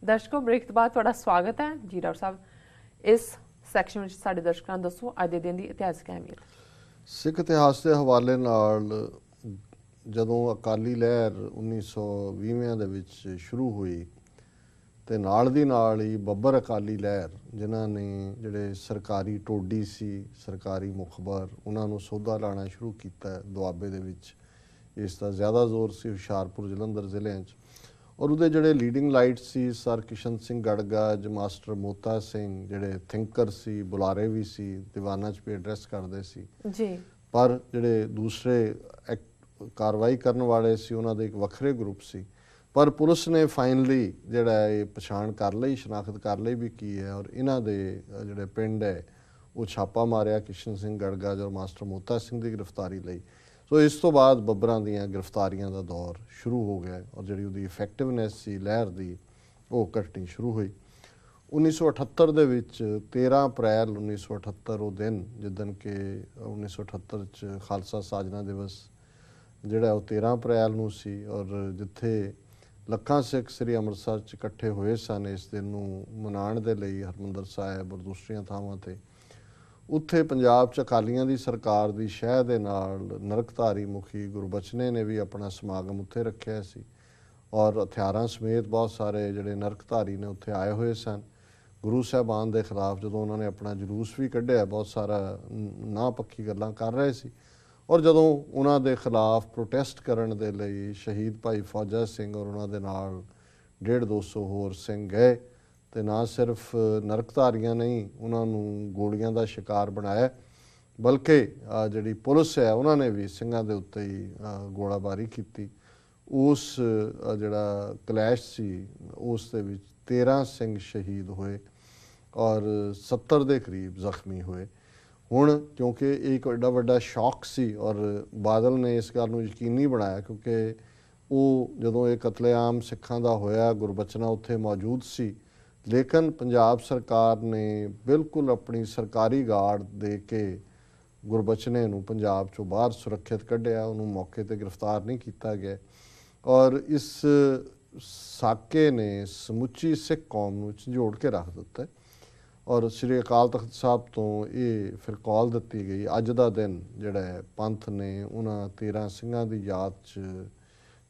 ਦਰਸ਼ਕੋ break ਤੋਂ ਬਾਅਦ ਤੁਹਾਡਾ ਸਵਾਗਤ ਹੈ ਜੀ ਡਾਕਟਰ ਸਾਹਿਬ। ਇਸ ਸੈਕਸ਼ਨ ਵਿੱਚ ਸਾਡੇ ਦਰਸ਼ਕਾਂ ਨੂੰ ਦੱਸੋ ਅੱਜ ਦੇ ਦਿਨ ਦੀ ਇਤਿਹਾਸਕ ਅਹਿਮੀਅਤ। ਸਿੱਖ ਇਤਿਹਾਸ ਦੇ ਹਵਾਲੇ ਨਾਲ ਜਦੋਂ ਅਕਾਲੀ ਲਹਿਰ 1920 ਦੇ ਵਿੱਚ ਸ਼ੁਰੂ ਹੋਈ ਤੇ ਨਾਲ ਦੀ ਨਾਲ ਹੀ ਬੱਬਰ ਅਕਾਲੀ ਲਹਿਰ, ਜਿਨ੍ਹਾਂ ਨੇ ਜਿਹੜੇ ਸਰਕਾਰੀ ਟੋਡੀ ਸੀ, ਸਰਕਾਰੀ ਮੁਖਬਰ, ਉਹਨਾਂ ਨੂੰ ਸੋਧਾ ਲਾਣਾ ਸ਼ੁਰੂ ਕੀਤਾ ਦੁਆਬੇ ਦੇ ਵਿੱਚ। ਇਸ ਦਾ ਜ਼ਿਆਦਾ ਜ਼ੋਰ ਸੀ ਹੁਸ਼ਿਆਰਪੁਰ ਜਲੰਧਰ ਜ਼ਿਲ੍ਹਿਆਂ 'ਚ, ਔਰ ਉਹਦੇ ਜਿਹੜੇ ਲੀਡਿੰਗ ਲਾਈਟ ਸੀ ਸਰ ਕਿਸ਼ਨ ਸਿੰਘ ਗੜਗਾਜ, ਮਾਸਟਰ ਮੋਤਾ ਸਿੰਘ, ਜਿਹੜੇ ਥਿੰਕਰ ਸੀ, ਬੁਲਾਰੇ ਵੀ ਸੀ, ਦੀਵਾਨਾਂ 'ਚ ਵੀ ਐਡਰੈਸ ਕਰਦੇ ਸੀ ਜੀ। ਪਰ ਜਿਹੜੇ ਦੂਸਰੇ ਕਾਰਵਾਈ ਕਰਨ ਵਾਲੇ ਸੀ ਉਹਨਾਂ ਦੇ ਇੱਕ ਵੱਖਰੇ ਗਰੁੱਪ ਸੀ। ਪਰ ਪੁਲਿਸ ਨੇ ਫਾਈਨਲੀ ਜਿਹੜਾ ਇਹ ਪਛਾਣ ਕਰ ਲਈ, ਸ਼ਨਾਖਤ ਕਰ ਲਈ ਵੀ ਕੀ ਹੈ, ਔਰ ਇਹਨਾਂ ਦੇ ਜਿਹੜੇ ਪਿੰਡ ਹੈ ਉਹ ਛਾਪਾ ਮਾਰਿਆ ਕਿਸ਼ਨ ਸਿੰਘ ਗੜਗਾਜ ਔਰ ਮਾਸਟਰ ਮੋਤਾ ਸਿੰਘ ਦੀ ਗ੍ਰਿਫਤਾਰੀ ਲਈ। ਸੋ ਇਸ ਤੋਂ ਬਾਅਦ ਬੱਬਰਾਂ ਦੀਆਂ ਗ੍ਰਿਫਤਾਰੀਆਂ ਦਾ ਦੌਰ ਸ਼ੁਰੂ ਹੋ ਗਿਆ ਔਰ ਜਿਹੜੀ ਉਹਦੀ ਇਫੈਕਟਿਵਨੈਸ ਸੀ ਲਹਿਰ ਦੀ ਉਹ ਘਟਣੀ ਸ਼ੁਰੂ ਹੋਈ। 1978 ਦੇ ਵਿੱਚ 13 ਅਪ੍ਰੈਲ 1978 ਉਹ ਦਿਨ ਜਿੱਦਣ ਕਿ 1978 'ਚ ਖਾਲਸਾ ਸਾਜਨਾ ਦਿਵਸ ਜਿਹੜਾ ਉਹ 13 ਅਪ੍ਰੈਲ ਨੂੰ ਸੀ, ਔਰ ਜਿੱਥੇ ਲੱਖਾਂ ਸਿੱਖ ਸ੍ਰੀ ਅੰਮ੍ਰਿਤਸਰ 'ਚ ਇਕੱਠੇ ਹੋਏ ਸਨ ਇਸ ਦਿਨ ਨੂੰ ਮਨਾਉਣ ਦੇ ਲਈ, ਹਰਿਮੰਦਰ ਸਾਹਿਬ ਔਰ ਦੂਸਰੀਆਂ ਥਾਵਾਂ 'ਤੇ, ਉੱਥੇ ਪੰਜਾਬ 'ਚ ਅਕਾਲੀਆਂ ਦੀ ਸਰਕਾਰ ਦੀ ਸ਼ਹਿ ਦੇ ਨਾਲ ਨਰਕਧਾਰੀ ਮੁਖੀ ਗੁਰਬਚਨੇ ਨੇ ਵੀ ਆਪਣਾ ਸਮਾਗਮ ਉੱਥੇ ਰੱਖਿਆ ਸੀ ਔਰ ਹਥਿਆਰਾਂ ਸਮੇਤ ਬਹੁਤ ਸਾਰੇ ਜਿਹੜੇ ਨਰਕਧਾਰੀ ਨੇ ਉੱਥੇ ਆਏ ਹੋਏ ਸਨ। ਗੁਰੂ ਸਾਹਿਬਾਨ ਦੇ ਖਿਲਾਫ ਜਦੋਂ ਉਹਨਾਂ ਨੇ ਆਪਣਾ ਜਲੂਸ ਵੀ ਕੱਢਿਆ, ਬਹੁਤ ਸਾਰਾ ਨਾ ਪੱਖੀ ਗੱਲਾਂ ਕਰ ਰਹੇ ਸੀ, ਔਰ ਜਦੋਂ ਉਹਨਾਂ ਦੇ ਖਿਲਾਫ ਪ੍ਰੋਟੈਸਟ ਕਰਨ ਦੇ ਲਈ ਸ਼ਹੀਦ ਭਾਈ ਫੌਜਾ ਸਿੰਘ ਔਰ ਉਹਨਾਂ ਦੇ ਨਾਲ 150-200 ਹੋਰ ਸਿੰਘ ਗਏ ਤੇ ਨਾ ਸਿਰਫ ਨਰਕਧਾਰੀਆਂ ਨਹੀਂ ਉਹਨਾਂ ਨੂੰ ਗੋਲੀਆਂ ਦਾ ਸ਼ਿਕਾਰ ਬਣਾਇਆ, ਬਲਕਿ ਜਿਹੜੀ ਪੁਲਿਸ ਹੈ ਉਹਨਾਂ ਨੇ ਵੀ ਸਿੰਘਾਂ ਦੇ ਉੱਤੇ ਹੀ ਗੋਲਾਬਾਰੀ ਕੀਤੀ। ਉਸ ਜਿਹੜਾ ਕਲੈਸ਼ ਸੀ ਉਸ ਦੇ ਵਿੱਚ 13 ਸਿੰਘ ਸ਼ਹੀਦ ਹੋਏ ਔਰ 70 ਦੇ ਕਰੀਬ ਜ਼ਖਮੀ ਹੋਏ। ਹੁਣ ਕਿਉਂਕਿ ਇਹ ਇੱਕ ਐਡਾ ਵੱਡਾ ਸ਼ੌਕ ਸੀ ਔਰ ਬਾਦਲ ਨੇ ਇਸ ਗੱਲ ਨੂੰ ਯਕੀਨੀ ਬਣਾਇਆ, ਕਿਉਂਕਿ ਉਹ ਜਦੋਂ ਇਹ ਕਤਲੇਆਮ ਸਿੱਖਾਂ ਦਾ ਹੋਇਆ ਗੁਰਬਚਨਾ ਉੱਥੇ ਮੌਜੂਦ ਸੀ, ਲੇਕਿਨ ਪੰਜਾਬ ਸਰਕਾਰ ਨੇ ਬਿਲਕੁਲ ਆਪਣੀ ਸਰਕਾਰੀ ਗਾਰਡ ਦੇ ਕੇ ਗੁਰਬਚਨੇ ਨੂੰ ਪੰਜਾਬ 'ਚੋਂ ਬਾਹਰ ਸੁਰੱਖਿਅਤ ਕੱਢਿਆ, ਉਹਨੂੰ ਮੌਕੇ 'ਤੇ ਗ੍ਰਿਫਤਾਰ ਨਹੀਂ ਕੀਤਾ ਗਿਆ। ਔਰ ਇਸ ਸਾਕੇ ਨੇ ਸਮੁੱਚੀ ਸਿੱਖ ਕੌਮ ਨੂੰ ਝੰਜੋੜ ਕੇ ਰੱਖ ਦਿੱਤਾ ਔਰ ਸ੍ਰੀ ਅਕਾਲ ਤਖਤ ਸਾਹਿਬ ਤੋਂ ਇਹ ਫਿਰ ਕਾਲ ਦਿੱਤੀ ਗਈ, ਅੱਜ ਦਾ ਦਿਨ ਜਿਹੜਾ ਹੈ ਪੰਥ ਨੇ ਉਹਨਾਂ 13 ਸਿੰਘਾਂ ਦੀ ਯਾਦ 'ਚ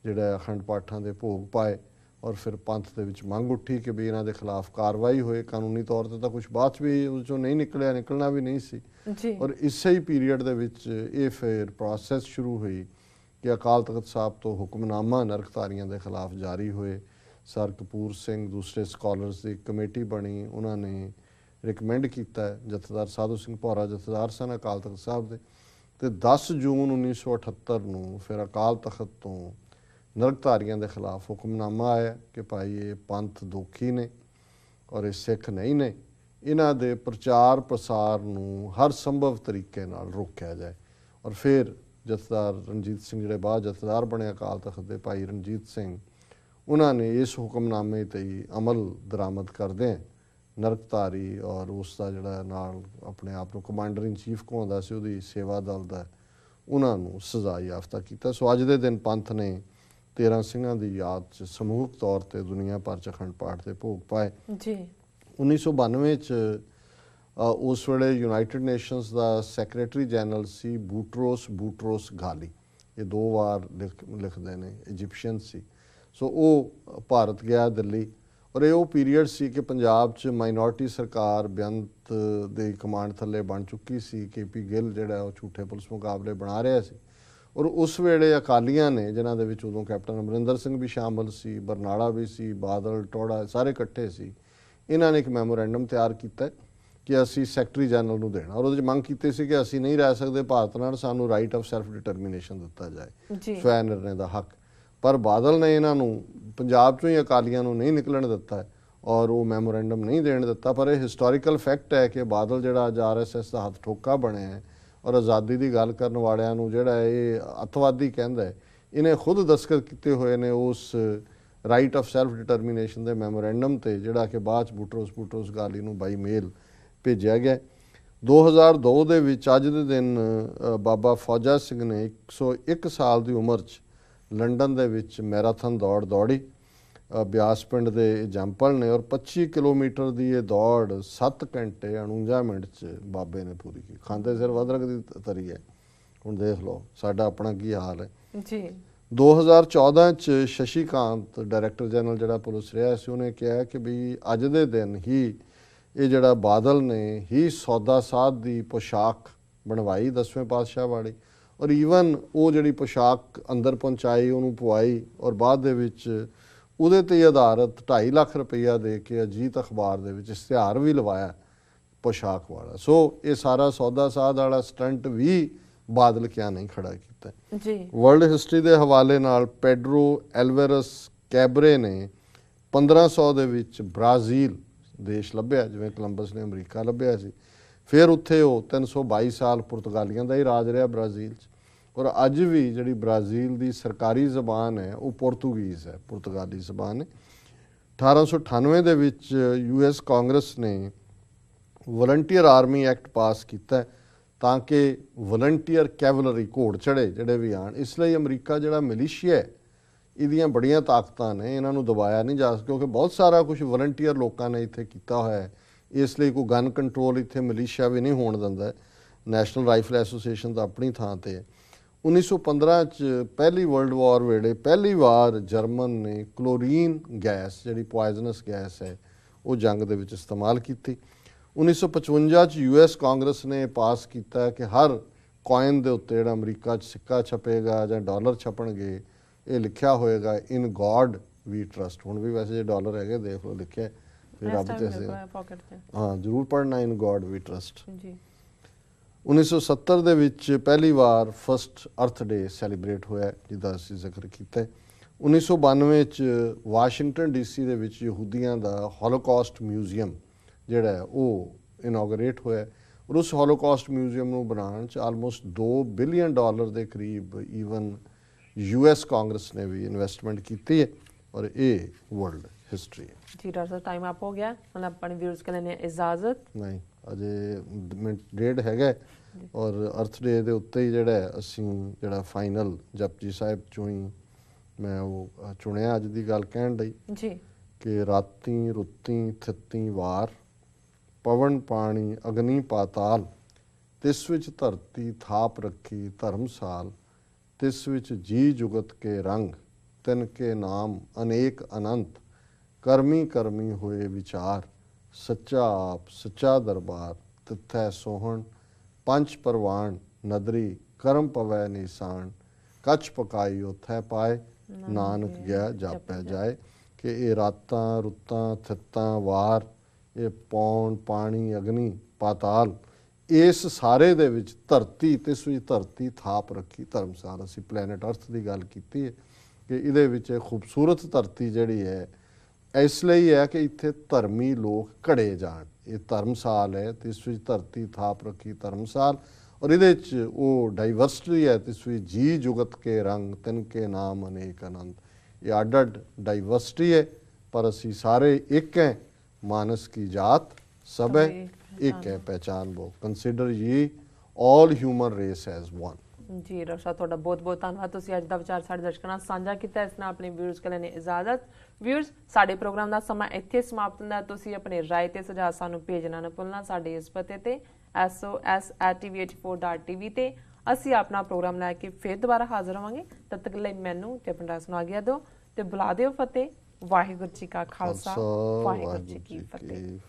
ਜਿਹੜਾ ਅਖੰਡ ਪਾਠਾਂ ਦੇ ਭੋਗ ਪਾਏ ਔਰ ਫਿਰ ਪੰਥ ਦੇ ਵਿੱਚ ਮੰਗ ਉੱਠੀ ਕਿ ਵੀ ਇਹਨਾਂ ਦੇ ਖਿਲਾਫ ਕਾਰਵਾਈ ਹੋਏ। ਕਾਨੂੰਨੀ ਤੌਰ 'ਤੇ ਤਾਂ ਕੁਛ ਬਾਅਦ 'ਚ ਵੀ ਉਸ 'ਚੋਂ ਨਹੀਂ ਨਿਕਲਿਆ, ਨਿਕਲਣਾ ਵੀ ਨਹੀਂ ਸੀ ਜੀ। ਔਰ ਇਸੇ ਹੀ ਪੀਰੀਅਡ ਦੇ ਵਿੱਚ ਇਹ ਫਿਰ ਪ੍ਰੋਸੈਸ ਸ਼ੁਰੂ ਹੋਈ ਕਿ ਅਕਾਲ ਤਖਤ ਸਾਹਿਬ ਤੋਂ ਹੁਕਮਨਾਮਾ ਨਰਕਧਾਰੀਆਂ ਦੇ ਖਿਲਾਫ ਜਾਰੀ ਹੋਏ। ਸਰ ਕਪੂਰ ਸਿੰਘ, ਦੂਸਰੇ ਸਕਾਲਰਸ ਦੀ ਕਮੇਟੀ ਬਣੀ, ਉਹਨਾਂ ਨੇ ਰਿਕਮੈਂਡ ਕੀਤਾ, ਜਥੇਦਾਰ ਸਾਧੂ ਸਿੰਘ ਭੌਰਾ ਜਥੇਦਾਰ ਸਨ ਅਕਾਲ ਤਖਤ ਸਾਹਿਬ ਦੇ, ਤੇ 10 ਜੂਨ 1978 ਨੂੰ ਫਿਰ ਅਕਾਲ ਤਖਤ ਤੋਂ ਨਰਕਧਾਰੀਆਂ ਦੇ ਖਿਲਾਫ ਹੁਕਮਨਾਮਾ ਆਇਆ ਕਿ ਭਾਈ ਇਹ ਪੰਥ ਦੋਖੀ ਨੇ ਔਰ ਇਹ ਸਿੱਖ ਨਹੀਂ ਨੇ, ਇਹਨਾਂ ਦੇ ਪ੍ਰਚਾਰ ਪ੍ਰਸਾਰ ਨੂੰ ਹਰ ਸੰਭਵ ਤਰੀਕੇ ਨਾਲ ਰੋਕਿਆ ਜਾਏ। ਔਰ ਫਿਰ ਜਥੇਦਾਰ ਰਣਜੀਤ ਸਿੰਘ ਜਿਹੜੇ ਬਾਅਦ ਜਥੇਦਾਰ ਬਣੇ ਅਕਾਲ ਤਖਤ ਦੇ, ਭਾਈ ਰਣਜੀਤ ਸਿੰਘ, ਉਹਨਾਂ ਨੇ ਇਸ ਹੁਕਮਨਾਮੇ 'ਤੇ ਹੀ ਅਮਲ ਦਰਾਮਦ ਕਰਦੇ ਨਰਕਧਾਰੀ ਔਰ ਉਸ ਦਾ ਜਿਹੜਾ ਨਾਲ ਆਪਣੇ ਆਪ ਨੂੰ ਕਮਾਂਡਰ ਇਨ ਚੀਫ ਕਹਾਉਂਦਾ ਸੀ, ਉਹਦੀ ਸੇਵਾ ਦਲ ਦਾ, ਉਹਨਾਂ ਨੂੰ ਸਜ਼ਾ ਯਾਫਤਾ ਕੀਤਾ। ਸੋ ਅੱਜ ਦੇ ਦਿਨ ਪੰਥ ਨੇ 13 ਸਿੰਘਾਂ ਦੀ ਯਾਦ 'ਚ ਸਮੂਹਿਕ ਤੌਰ 'ਤੇ ਦੁਨੀਆ ਭਰ 'ਚ ਅਖੰਡ ਪਾਠ ਦੇ ਭੋਗ ਪਾਏ ਜੀ। 1992 'ਚ ਉਸ ਵੇਲੇ ਯੂਨਾਈਟਿਡ ਨੇਸ਼ਨਸ ਦਾ ਸੈਕਟਰੀ ਜਨਰਲ ਸੀ ਬੂਟਰੋਸ ਗਾਲੀ, ਇਹ 2 ਵਾਰ ਲਿਖਦੇ ਨੇ, ਇਜਿਪਸ਼ੀਅਨ ਸੀ। ਸੋ ਉਹ ਭਾਰਤ ਗਿਆ ਦਿੱਲੀ ਔਰ ਇਹ ਉਹ ਪੀਰੀਅਡ ਸੀ ਕਿ ਪੰਜਾਬ 'ਚ ਮਾਈਨੋਰਟੀ ਸਰਕਾਰ ਬੇਅੰਤ ਦੇ ਕਮਾਂਡ ਥੱਲੇ ਬਣ ਚੁੱਕੀ ਸੀ। KP ਗਿੱਲ ਜਿਹੜਾ ਉਹ ਝੂਠੇ ਪੁਲਿਸ ਮੁਕਾਬਲੇ ਬਣਾ ਰਿਹਾ ਸੀ ਔਰ ਉਸ ਵੇਲੇ ਅਕਾਲੀਆਂ ਨੇ, ਜਿਨ੍ਹਾਂ ਦੇ ਵਿੱਚ ਉਦੋਂ ਕੈਪਟਨ ਅਮਰਿੰਦਰ ਸਿੰਘ ਵੀ ਸ਼ਾਮਲ ਸੀ, ਬਰਨਾਲਾ ਵੀ ਸੀ, ਬਾਦਲ, ਟੋੜਾ, ਸਾਰੇ ਇਕੱਠੇ ਸੀ। ਇਹਨਾਂ ਨੇ ਇੱਕ ਮੈਮੋਰੈਂਡਮ ਤਿਆਰ ਕੀਤਾ ਕਿ ਅਸੀਂ ਸੈਕਟਰੀ ਜਨਰਲ ਨੂੰ ਦੇਣਾ ਔਰ ਉਹਦੇ 'ਚ ਮੰਗ ਕੀਤੀ ਸੀ ਕਿ ਅਸੀਂ ਨਹੀਂ ਰਹਿ ਸਕਦੇ ਭਾਰਤ ਨਾਲ, ਸਾਨੂੰ ਰਾਈਟ ਆਫ ਸੈਲਫ ਡਿਟਰਮੀਨੇਸ਼ਨ ਦਿੱਤਾ ਜਾਏ, ਸਵੈ ਨਿਰਣੇ ਦਾ ਹੱਕ। ਪਰ ਬਾਦਲ ਨੇ ਇਹਨਾਂ ਨੂੰ ਪੰਜਾਬ 'ਚੋਂ ਹੀ ਅਕਾਲੀਆਂ ਨੂੰ ਨਹੀਂ ਨਿਕਲਣ ਦਿੱਤਾ ਔਰ ਉਹ ਮੈਮੋਰੈਂਡਮ ਨਹੀਂ ਦੇਣ ਦਿੱਤਾ। ਪਰ ਇਹ ਹਿਸਟੋਰੀਕਲ ਫੈਕਟ ਹੈ ਕਿ ਬਾਦਲ ਜਿਹੜਾ ਅੱਜ RSS ਦਾ ਹੱਥ ਠੋਕਾ ਬਣਿਆ ਹੈ ਔਰ ਆਜ਼ਾਦੀ ਦੀ ਗੱਲ ਕਰਨ ਵਾਲਿਆਂ ਨੂੰ ਜਿਹੜਾ ਇਹ ਅੱਤਵਾਦੀ ਕਹਿੰਦਾ ਹੈ, ਇਹਨੇ ਖੁਦ ਦਸਤਖਤ ਕੀਤੇ ਹੋਏ ਨੇ ਉਸ ਰਾਈਟ ਆਫ ਸੈਲਫ ਡਿਟਰਮੀਨੇਸ਼ਨ ਦੇ ਮੈਮੋਰੈਂਡਮ 'ਤੇ, ਜਿਹੜਾ ਕਿ ਬਾਅਦ 'ਚ ਬੂਟਰੋਸ ਗਾਲੀ ਨੂੰ ਬਾਈ ਮੇਲ ਭੇਜਿਆ ਗਿਆ। 2002 ਦੇ ਵਿੱਚ ਅੱਜ ਦੇ ਦਿਨ ਬਾਬਾ ਫੌਜਾ ਸਿੰਘ ਨੇ 101 ਸਾਲ ਦੀ ਉਮਰ 'ਚ ਲੰਡਨ ਦੇ ਵਿੱਚ ਮੈਰਾਥਨ ਦੌੜ ਦੌੜੀ ਬਿਆਸ ਪਿੰਡ ਦੇ ਐਗਜ਼ਾਮਪਲ ਨੇ। ਔਰ 25 ਕਿਲੋਮੀਟਰ ਦੀ ਇਹ ਦੌੜ 7 ਘੰਟੇ 49 ਮਿੰਟ 'ਚ ਬਾਬੇ ਨੇ ਪੂਰੀ ਕੀਤੀ। ਖਾਂਦੇ ਸਿਰ ਅਦਰਕ ਦੀ ਤਰੀ ਹੈ। ਹੁਣ ਦੇਖ ਲਓ ਸਾਡਾ ਆਪਣਾ ਕੀ ਹਾਲ ਹੈ ਜੀ। 2014 ਚ ਸ਼ਸ਼ੀਕਾਂਤ ਡਾਇਰੈਕਟਰ ਜਨਰਲ ਜਿਹੜਾ ਪੁਲਿਸ ਰਿਹਾ ਸੀ, ਉਹਨੇ ਕਿਹਾ ਕਿ ਵੀ ਅੱਜ ਦੇ ਦਿਨ ਹੀ ਇਹ ਜਿਹੜਾ ਬਾਦਲ ਨੇ ਹੀ ਸੌਦਾ ਸਾਧ ਦੀ ਪੋਸ਼ਾਕ ਬਣਵਾਈ 10ਵੇਂ ਪਾਤਸ਼ਾਹ ਵਾਲੀ, ਔਰ ਈਵਨ ਉਹ ਜਿਹੜੀ ਪੋਸ਼ਾਕ ਅੰਦਰ ਪਹੁੰਚਾਈ ਉਹਨੂੰ ਪਵਾਈ, ਔਰ ਬਾਅਦ ਦੇ ਵਿੱਚ ਉਹਦੇ ਤੇ ਹੀ ਆਧਾਰਿਤ 2.5 ਲੱਖ ਰੁਪਈਆ ਦੇ ਕੇ ਅਜੀਤ ਅਖਬਾਰ ਦੇ ਵਿੱਚ ਇਸ਼ਤਿਹਾਰ ਵੀ ਲਵਾਇਆ ਪੋਸ਼ਾਕ ਵਾਲਾ। ਸੋ ਇਹ ਸਾਰਾ ਸੌਦਾ ਸਾਧ ਵਾਲਾ ਸਟੰਟ ਵੀ ਬਾਦਲ ਕਿਆ ਨਹੀਂ ਖੜਾ ਕੀਤਾ ਜੀ। ਵਰਲਡ ਹਿਸਟਰੀ ਦੇ ਹਵਾਲੇ ਨਾਲ ਪੈਡਰੋ ਐਲਵੇਰਸ ਕੈਬਰੇ ਨੇ 1500 ਦੇ ਵਿੱਚ ਬ੍ਰਾਜ਼ੀਲ ਦੇਸ਼ ਲੱਭਿਆ, ਜਿਵੇਂ ਕੋਲੰਬਸ ਨੇ ਅਮਰੀਕਾ ਲੱਭਿਆ ਸੀ। ਫਿਰ ਉੱਥੇ ਉਹ 322 ਸਾਲ ਪੁਰਤਗਾਲੀਆਂ ਦਾ ਹੀ ਰਾਜ ਰਿਹਾ ਬ੍ਰਾਜ਼ੀਲ 'ਚ, ਔਰ ਅੱਜ ਵੀ ਜਿਹੜੀ ਬ੍ਰਾਜ਼ੀਲ ਦੀ ਸਰਕਾਰੀ ਜ਼ਬਾਨ ਹੈ ਉਹ ਪੁਰਤਗੀਜ਼ ਹੈ, ਪੁਰਤਗਾਲੀ ਜ਼ਬਾਨ ਹੈ। 1898 ਦੇ ਵਿੱਚ US ਕਾਂਗਰਸ ਨੇ ਵਲੰਟੀਅਰ ਆਰਮੀ ਐਕਟ ਪਾਸ ਕੀਤਾ ਤਾਂ ਕਿ ਵਲੰਟੀਅਰ ਕੈਵਲਰੀ ਘੋੜ ਚੜੇ ਜਿਹੜੇ ਵੀ ਆਣ। ਇਸ ਲਈ ਅਮਰੀਕਾ ਜਿਹੜਾ ਮਿਲੀਸ਼ੀਆ ਹੈ ਇਹਦੀਆਂ ਬੜੀਆਂ ਤਾਕਤਾਂ ਨੇ, ਇਹਨਾਂ ਨੂੰ ਦਬਾਇਆ ਨਹੀਂ ਜਾ ਸਕਦਾ ਕਿਉਂਕਿ ਬਹੁਤ ਸਾਰਾ ਕੁਝ ਵਲੰਟੀਅਰ ਲੋਕਾਂ ਨੇ ਇੱਥੇ ਕੀਤਾ ਹੋਇਆ ਹੈ। ਇਸ ਲਈ ਕੋਈ ਗਨ ਕੰਟਰੋਲ ਇੱਥੇ ਮਿਲੀਸ਼ੀਆ ਵੀ ਨਹੀਂ ਹੋਣ ਦਿੰਦਾ। ਨੈਸ਼ਨਲ ਰਾਈਫਲ ਐਸੋਸੀਏਸ਼ਨ ਤਾਂ ਆਪਣੀ ਥਾਂ ਤੇ ਹੈ। 1915 ਚ ਪਹਿਲੀ ਵਰਲਡ ਵਾਰ ਵੇਲੇ ਪਹਿਲੀ ਵਾਰ ਜਰਮਨ ਨੇ ਕਲੋਰੀਨ ਗੈਸ, ਜਿਹੜੀ ਪੋਇਜ਼ਨਸ ਗੈਸ ਹੈ, ਉਹ ਜੰਗ ਦੇ ਵਿੱਚ ਇਸਤੇਮਾਲ ਕੀਤੀ। 1955 ਚ US ਕਾਂਗਰਸ ਨੇ ਪਾਸ ਕੀਤਾ ਕਿ ਹਰ ਕੋਇਨ ਦੇ ਉੱਤੇ ਜਿਹੜਾ ਅਮਰੀਕਾ 'ਚ ਸਿੱਕਾ ਛਪੇਗਾ ਜਾਂ ਡਾਲਰ ਛਪਣਗੇ, ਇਹ ਲਿਖਿਆ ਹੋਏਗਾ ਇਨ ਗੋਡ ਵੀ ਟਰਸਟ। ਹੁਣ ਵੀ ਵੈਸੇ ਜੇ ਡਾਲਰ ਹੈਗੇ ਦੇਖ ਲਓ ਲਿਖਿਆ ਫਿਰ ਰੱਬ ਤੇ ਹਾਂ ਜ਼ਰੂਰ ਪੜ੍ਹਨਾ ਇਨ ਗੋਡ ਵੀ ਟਰਸਟ ਜੀ। 1970 ਦੇ ਵਿੱਚ ਪਹਿਲੀ ਵਾਰ ਫਸਟ ਅਰਥ ਡੇ ਸੈਲੀਬ੍ਰੇਟ ਹੋਇਆ ਜਿਹਦਾ ਅਸੀਂ ਜ਼ਿਕਰ ਕੀਤਾ। 1992 ਚ ਵਾਸ਼ਿੰਗਟਨ DC ਦੇ ਵਿੱਚ ਯਹੂਦੀਆਂ ਦਾ ਹੋਲੋਕਾਸਟ ਮਿਊਜ਼ੀਅਮ ਜਿਹੜਾ ਹੈ ਉਹ ਇਨੋਗਰੇਟ ਹੋਇਆ, ਔਰ ਉਸ ਹੋਲੋਕਾਸਟ ਮਿਊਜ਼ੀਅਮ ਨੂੰ ਬਣਾਉਣ 'ਚ ਆਲਮੋਸਟ $2 ਬਿਲੀਅਨ ਦੇ ਕਰੀਬ ਈਵਨ US ਕਾਂਗਰਸ ਨੇ ਵੀ ਇਨਵੈਸਟਮੈਂਟ ਕੀਤੀ ਹੈ, ਔਰ ਇਹ ਵਰਲਡ ਹਿਸਟਰੀ ਹੈ ਜੀ। ਡਾਕਟਰ ਸਾਹਿਬ ਟਾਈਮ ਅਪ ਹੋ ਗਿਆ, ਹੁਣ ਆਪਣੇ ਵਿਊਅਰਸ ਕੇ ਲੈਣੇ ਇਜਾਜ਼ਤ ਨਹੀਂ, ਅਜੇ ਮਿੰਟ ਡੇਢ ਹੈਗਾ। ਔਰ ਅਰਥ ਡੇ ਦੇ ਉੱਤੇ ਹੀ ਜਿਹੜਾ ਅਸੀਂ ਜਿਹੜਾ ਫਾਈਨਲ ਜਪਜੀ ਸਾਹਿਬ ਚੋਂ ਹੀ ਮੈਂ ਉਹ ਚੁਣਿਆ ਅੱਜ ਦੀ ਗੱਲ ਕਹਿਣ ਲਈ ਜੀ ਕਿ ਰਾਤੀ ਰੁੱਤੀ ਥਿੱਤੀ ਵਾਰ ਪਵਨ ਪਾਣੀ ਅਗਨੀ ਪਾਤਾਲ, ਤਿਸ ਵਿੱਚ ਧਰਤੀ ਥਾਪ ਰੱਖੀ ਧਰਮਸਾਲ, ਤਿਸ ਵਿੱਚ ਜੀ ਜੁਗਤ ਕੇ ਰੰਗ, ਤਿਨ ਕੇ ਨਾਮ ਅਨੇਕ ਅਨੰਤ, ਕਰਮੀ ਕਰਮੀ ਹੋਏ ਵਿਚਾਰ, ਸੱਚਾ ਆਪ ਸੱਚਾ ਦਰਬਾਰ, ਤਿੱਥੈ ਸੋਹਣ ਪੰਜ ਪਰਵਾਨ, ਨਦਰੀ ਕਰਮ ਪਵੈ ਨਿਸ਼ਾਨ, ਕੱਚ ਪਕਾਈ ਉਥੈ ਪਾਏ, ਨਾਨਕ ਗਿਆ ਜਾਪੈ ਜਾਏ। ਕਿ ਇਹ ਰਾਤਾਂ ਰੁੱਤਾਂ ਥਿੱਤਾਂ ਵਾਰ, ਇਹ ਪੌਣ ਪਾਣੀ ਅਗਨੀ ਪਾਤਾਲ, ਇਸ ਸਾਰੇ ਦੇ ਵਿੱਚ ਧਰਤੀ ਤੇ ਇਸ ਵਿੱਚ ਧਰਤੀ ਥਾਪ ਰੱਖੀ ਧਰਮਸਾਲ। ਅਸੀਂ ਪਲੈਨਟ ਅਰਥ ਦੀ ਗੱਲ ਕੀਤੀ ਹੈ ਕਿ ਇਹਦੇ ਵਿੱਚ ਖੂਬਸੂਰਤ ਧਰਤੀ ਜਿਹੜੀ ਹੈ ਇਸ ਲਈ ਹੈ ਕਿ ਇੱਥੇ ਧਰਮੀ ਲੋਕ ਘੜੇ ਜਾਣ। ਇਹ ਧਰਮਸਾਲ ਹੈ ਤੇ ਇਸ ਵਿੱਚ ਧਰਤੀ ਥਾਪ ਰੱਖੀ ਧਰਮਸਾਲ, ਔਰ ਇਹਦੇ 'ਚ ਉਹ ਡਾਈਵਰਸਿਟੀ ਹੈ ਤੇ ਇਸ ਵਿੱਚ ਜੀ ਜੁਗਤ ਕੇ ਰੰਗ, ਤਿਨ ਕੇ ਨਾਮ ਅਨੇਕ ਅਨੰਤ। ਇਹ ਅੱਡ ਅੱਡ ਡਾਈਵਰਸਿਟੀ ਹੈ ਪਰ ਅਸੀਂ ਸਾਰੇ ਇੱਕ ਹੈ। ਮਾਨਸ ਕੀ ਜਾਤ ਸਭ ਹੈ ਇੱਕ ਹੈ ਪਹਿਚਾਨ वो, ਕੰਸੀਡਰ ये all human race as one। ਜੀ ਡਾਕਟਰ ਸਾਹਿਬ ਤੁਹਾਡਾ ਬਹੁਤ ਬਹੁਤ ਧੰਨਵਾਦ, ਤੁਸੀਂ ਅੱਜ ਦਾ ਵਿਚਾਰ ਸਾਡੇ ਦਰਸ਼ਕਾਂ ਨਾਲ ਸਾਂਝਾ ਕੀਤਾ। ਇਸ ਨਾਲ ਆਪਣੇ ਵਿਊਅਰਸ ਕੋਲ ਲੈਣੇ ਇਜਾਜ਼ਤ। ਵਿਊਅਰਸ, ਸਾਡੇ ਪ੍ਰੋਗਰਾਮ ਦਾ ਸਮਾਂ ਇੱਥੇ ਸਮਾਪਤ ਹੁੰਦਾ। ਤੁਸੀਂ ਆਪਣੇ ਰਾਏ ਤੇ ਸੁਝਾਅ ਸਾਨੂੰ ਭੇਜਣਾ ਨਾ ਭੁੱਲਣਾ ਸਾਡੇ ਇਸ ਪਤੇ ਤੇ sos@tv84.tv ਤੇ। ਅਸੀਂ ਆਪਣਾ ਪ੍ਰੋਗਰਾਮ ਲੈ ਕੇ ਫਿਰ ਦੁਬਾਰਾ ਹਾਜ਼ਰ ਹੋਵਾਂਗੇ। ਤਦ ਤੱਕ ਲਈ ਮੈਨੂੰ ਤੇ ਆਪਣੇ ਰਾਸ ਨੂੰ ਆਗਿਆ ਦਿਓ ਤੇ ਬੁਲਾ ਦਿਓ ਫਤਿਹ। ਵਾਹਿਗੁਰੂ ਜੀ ਕਾ ਖਾਲਸਾ, ਵਾਹਿਗੁਰੂ ਜੀ ਕੀ ਫਤਿਹ।